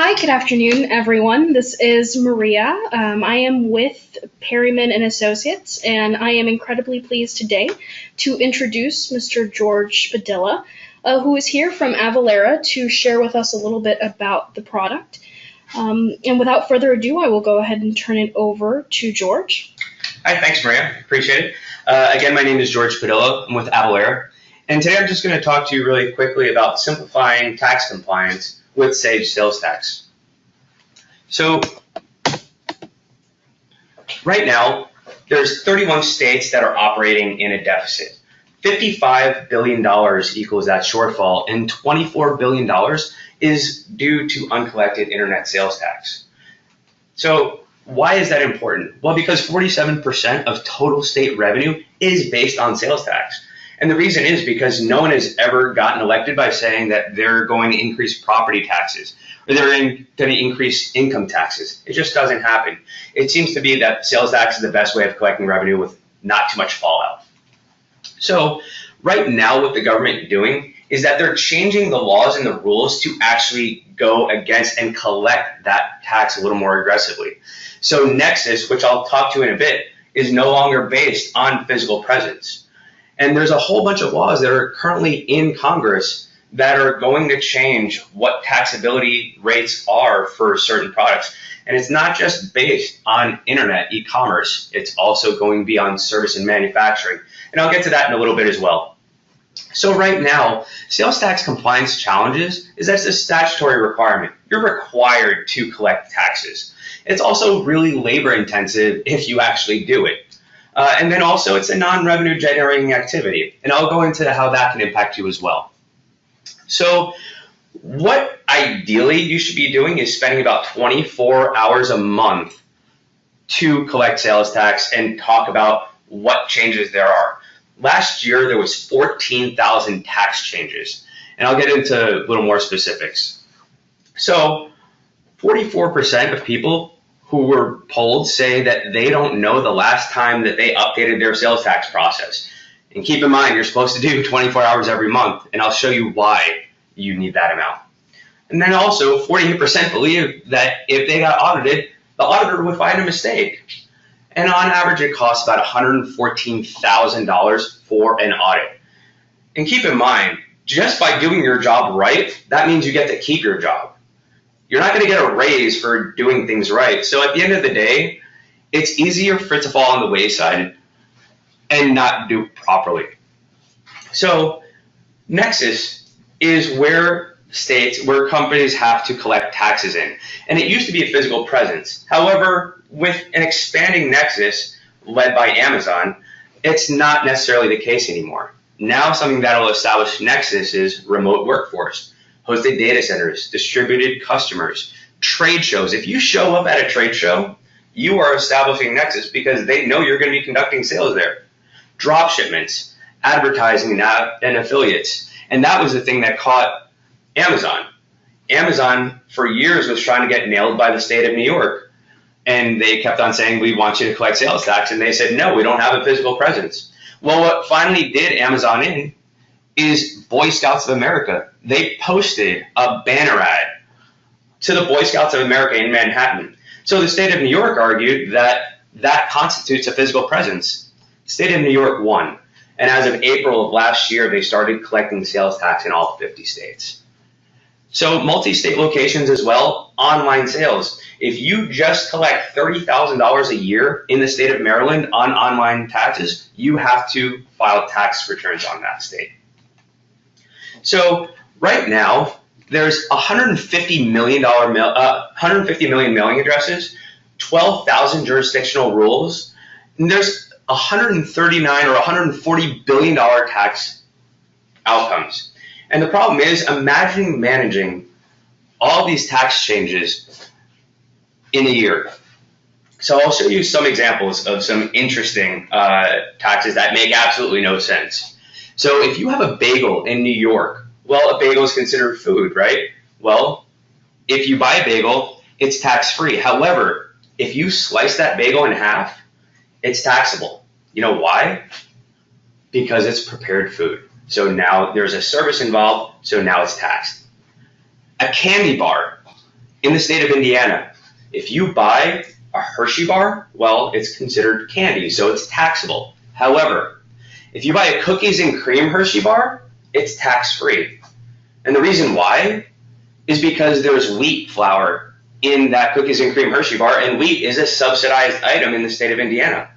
Hi, good afternoon, everyone. This is Maria. I am with Perryman and Associates, and I am incredibly pleased today to introduce Mr. George Padilla, who is here from Avalara to share with us a little bit about the product. And without further ado, I will go ahead and turn it over to George. Hi, thanks, Maria. Appreciate it. Again, my name is George Padilla. I'm with Avalara. And today I'm just going to talk to you really quickly about simplifying tax compliance with Sage Sales Tax. So right now, there's 31 states that are operating in a deficit. $55 billion equals that shortfall, and $24 billion is due to uncollected internet sales tax. So why is that important? Well, because 47% of total state revenue is based on sales tax. And the reason is because no one has ever gotten elected by saying that they're going to increase property taxes or they're going to increase income taxes. It just doesn't happen. It seems to be that sales tax is the best way of collecting revenue with not too much fallout. So right now what the government is doing is that they're changing the laws and the rules to actually go against and collect that tax a little more aggressively. So Nexus, which I'll talk to in a bit, is no longer based on physical presence. And there's a whole bunch of laws that are currently in Congress that are going to change what taxability rates are for certain products. And it's not just based on internet e-commerce, it's also going to be on service and manufacturing. And I'll get to that in a little bit as well. So right now, sales tax compliance challenges is that it's a statutory requirement. You're required to collect taxes. It's also really labor intensive if you actually do it. And then also it's a non-revenue generating activity. And I'll go into how that can impact you as well. So what ideally you should be doing is spending about 24 hours a month to collect sales tax and talk about what changes there are. Last year, there was 14,000 tax changes. And I'll get into a little more specifics. So 44% of people who were polled say that they don't know the last time that they updated their sales tax process. And keep in mind, you're supposed to do 24 hours every month, and I'll show you why you need that amount. And then also, 48% believe that if they got audited, the auditor would find a mistake. And on average, it costs about $114,000 for an audit. And keep in mind, just by doing your job right, that means you get to keep your job. You're not going to get a raise for doing things right. So at the end of the day, it's easier for it to fall on the wayside and not do properly. So Nexus is where companies have to collect taxes in. And it used to be a physical presence. However, with an expanding Nexus led by Amazon, it's not necessarily the case anymore. Now something that will establish Nexus is remote workforce, hosted data centers, distributed customers, trade shows. If you show up at a trade show, you are establishing Nexus because they know you're going to be conducting sales there. Drop shipments, advertising and affiliates. And that was the thing that caught Amazon. Amazon for years was trying to get nailed by the state of New York. And they kept on saying, we want you to collect sales tax. And they said, no, we don't have a physical presence. Well, what finally did Amazon in is Boy Scouts of America. They posted a banner ad to the Boy Scouts of America in Manhattan. So the state of New York argued that that constitutes a physical presence. The state of New York won. And as of April of last year, they started collecting sales tax in all 50 states. So multi-state locations as well, online sales. If you just collect $30,000 a year in the state of Maryland on online taxes, you have to file tax returns on that state. So right now, there's 150 million mailing addresses, 12,000 jurisdictional rules, and there's 139 or 140 billion dollar tax outcomes. And the problem is, imagine managing all these tax changes in a year. So I'll show you some examples of some interesting taxes that make absolutely no sense. So if you have a bagel in New York, well, a bagel is considered food, right? Well, if you buy a bagel, it's tax-free. However, if you slice that bagel in half, it's taxable. You know why? Because it's prepared food. So now there's a service involved, so now it's taxed. A candy bar. In the state of Indiana, if you buy a Hershey bar, well, it's considered candy, so it's taxable. However, if you buy a cookies and cream Hershey bar, it's tax-free. And the reason why is because there's wheat flour in that cookies and cream Hershey bar, and wheat is a subsidized item in the state of Indiana.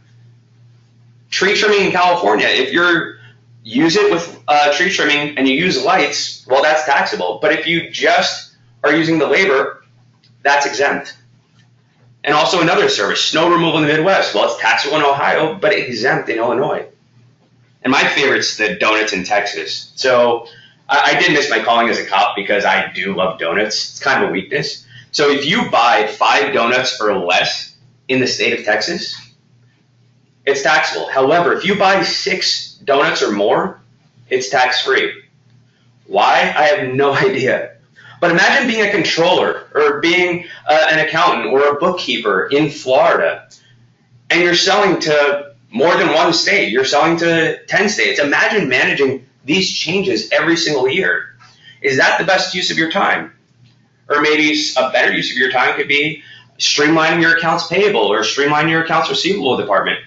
Tree trimming in California, if you use it with tree trimming and you use lights, well, that's taxable. But if you just are using the labor, that's exempt. And also another service, snow removal in the Midwest. Well, it's taxable in Ohio, but exempt in Illinois. And my favorite's the donuts in Texas. So I did miss my calling as a cop because I do love donuts. It's kind of a weakness. So if you buy 5 donuts or less in the state of Texas, it's taxable. However, if you buy 6 donuts or more, it's tax-free. Why? I have no idea. But imagine being a controller or being an accountant or a bookkeeper in Florida, and you're selling to more than one state. You're selling to 10 states. Imagine managing these changes every single year. Is that the best use of your time? Or maybe a better use of your time could be streamlining your accounts payable or streamlining your accounts receivable department,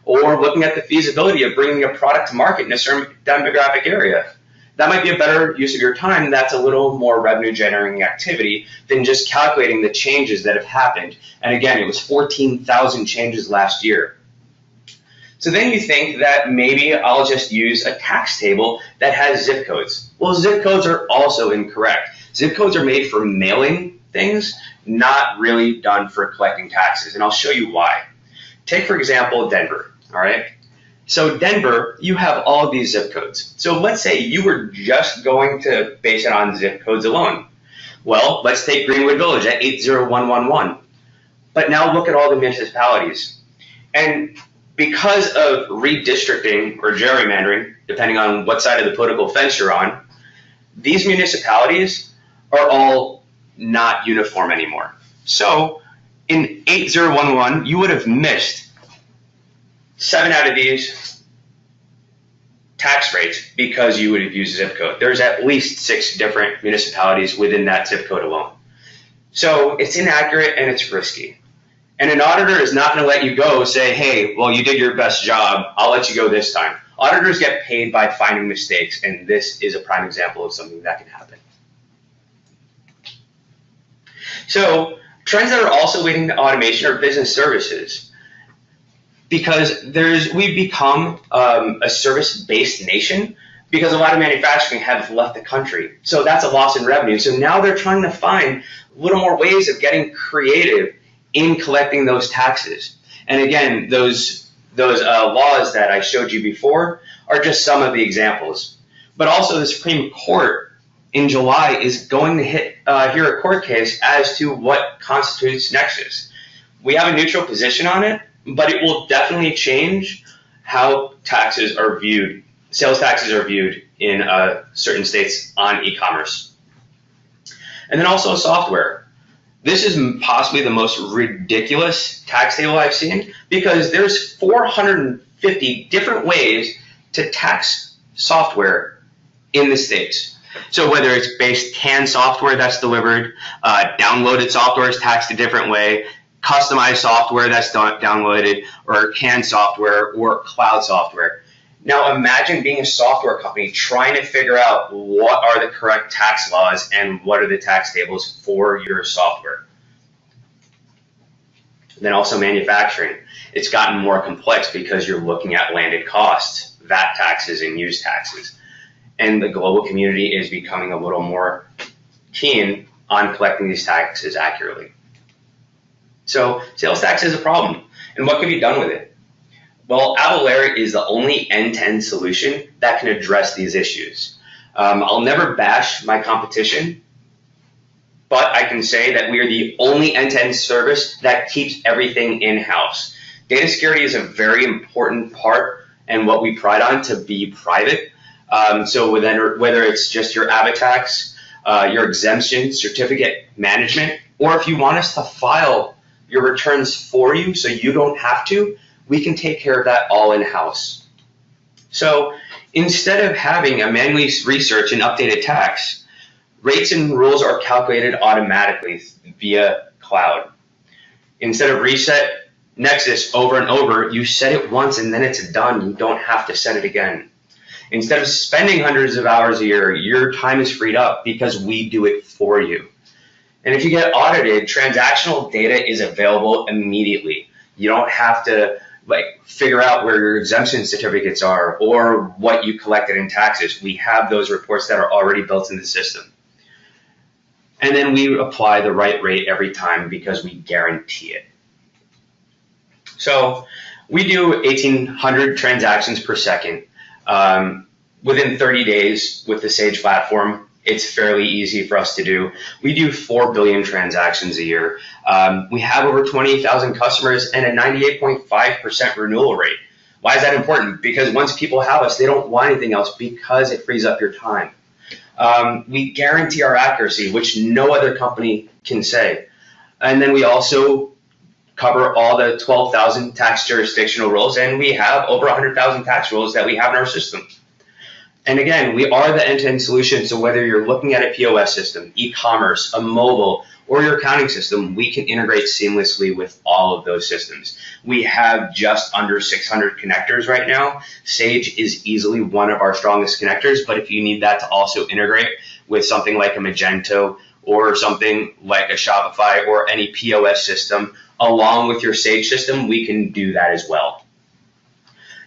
or looking at the feasibility of bringing a product to market in a certain demographic area. That might be a better use of your time. That's a little more revenue generating activity than just calculating the changes that have happened. And again, it was 14,000 changes last year. So then you think that maybe I'll just use a tax table that has zip codes. Well, zip codes are also incorrect. Zip codes are made for mailing things, not really done for collecting taxes. And I'll show you why. Take, for example, Denver, all right? So Denver, you have all of these zip codes. So let's say you were just going to base it on zip codes alone. Well, let's take Greenwood Village at 80111. But now look at all the municipalities. And because of redistricting or gerrymandering, depending on what side of the political fence you're on, these municipalities are all not uniform anymore. So in 8011, you would have missed 7 out of these tax rates because you would have used zip code. There's at least 6 different municipalities within that zip code alone. So it's inaccurate and it's risky. And an auditor is not going to let you go say, hey, well, you did your best job. I'll let you go this time. Auditors get paid by finding mistakes, and this is a prime example of something that can happen. So trends that are also leading to automation are business services. Because we've become a service-based nation because a lot of manufacturing have left the country. So that's a loss in revenue. So now they're trying to find a little more ways of getting creative in collecting those taxes. And again, those laws that I showed you before are just some of the examples. But also the Supreme Court in July is going to hear a court case as to what constitutes nexus. We have a neutral position on it, but it will definitely change how taxes are viewed, sales taxes are viewed in certain states on e-commerce. And then also software. This is possibly the most ridiculous tax table I've seen because there's 450 different ways to tax software in the States. So whether it's based canned software that's delivered, downloaded software is taxed a different way, customized software that's downloaded, or canned software, or cloud software. Now imagine being a software company trying to figure out what are the correct tax laws and what are the tax tables for your software. Then also manufacturing. It's gotten more complex because you're looking at landed costs, VAT taxes, and use taxes. And the global community is becoming a little more keen on collecting these taxes accurately. So sales tax is a problem. And what can be done with it? Well, Avalara is the only end-to-end solution that can address these issues. I'll never bash my competition, but I can say that we are the only end-to-end service that keeps everything in-house. Data security is a very important part and what we pride on to be private. So whether it's just your AvaTax, your exemption, certificate management, or if you want us to file your returns for you so you don't have to, we can take care of that all in-house. So instead of having a manually research and updated tax, rates and rules are calculated automatically via cloud. Instead of reset Nexus over and over, you set it once and then it's done. You don't have to set it again. Instead of spending hundreds of hours a year, your time is freed up because we do it for you. And if you get audited, transactional data is available immediately. You don't have to figure out where your exemption certificates are or what you collected in taxes. We have those reports that are already built in the system. And then we apply the right rate every time because we guarantee it. So we do 1,800 transactions per second. Within 30 days with the Sage platform, it's fairly easy for us to do. We do 4 billion transactions a year. We have over 28,000 customers and a 98.5% renewal rate. Why is that important? Because once people have us, they don't want anything else because it frees up your time. We guarantee our accuracy, which no other company can say. And then we also cover all the 12,000 tax jurisdictional rules, and we have over 100,000 tax rules that we have in our system. And again, we are the end-to-end solution, so whether you're looking at a POS system, e-commerce, a mobile, or your accounting system, we can integrate seamlessly with all of those systems. We have just under 600 connectors right now. Sage is easily one of our strongest connectors, but if you need that to also integrate with something like a Magento or something like a Shopify or any POS system, along with your Sage system, we can do that as well.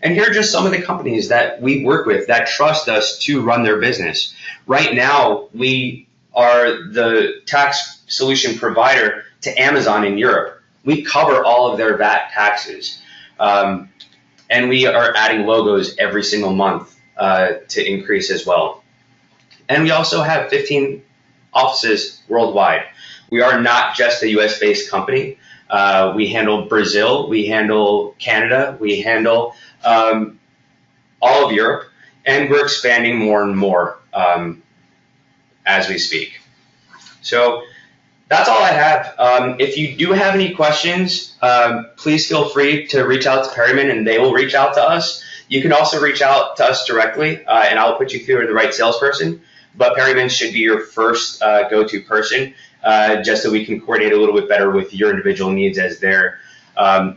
And here are just some of the companies that we work with that trust us to run their business. Right now, we are the tax solution provider to Amazon in Europe. We cover all of their VAT taxes. And we are adding logos every single month to increase as well. And we also have 15 offices worldwide. We are not just a US-based company. We handle Brazil, we handle Canada, we handle all of Europe, and we're expanding more and more as we speak. So that's all I have. If you do have any questions, please feel free to reach out to Perryman and they will reach out to us. You can also reach out to us directly and I'll put you through to the right salesperson, but Perryman should be your first go-to person just so we can coordinate a little bit better with your individual needs as they're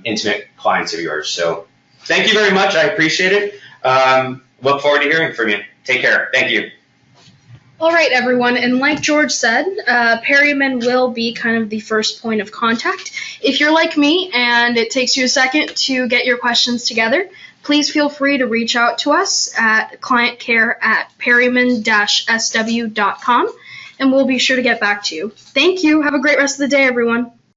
intimate clients of yours. So thank you very much. I appreciate it. Look forward to hearing from you. Take care. Thank you. All right, everyone, and like George said, Perryman will be kind of the first point of contact. If you're like me and it takes you a second to get your questions together, please feel free to reach out to us at clientcare@perryman-sw.com, and we'll be sure to get back to you. Thank you. Have a great rest of the day, everyone.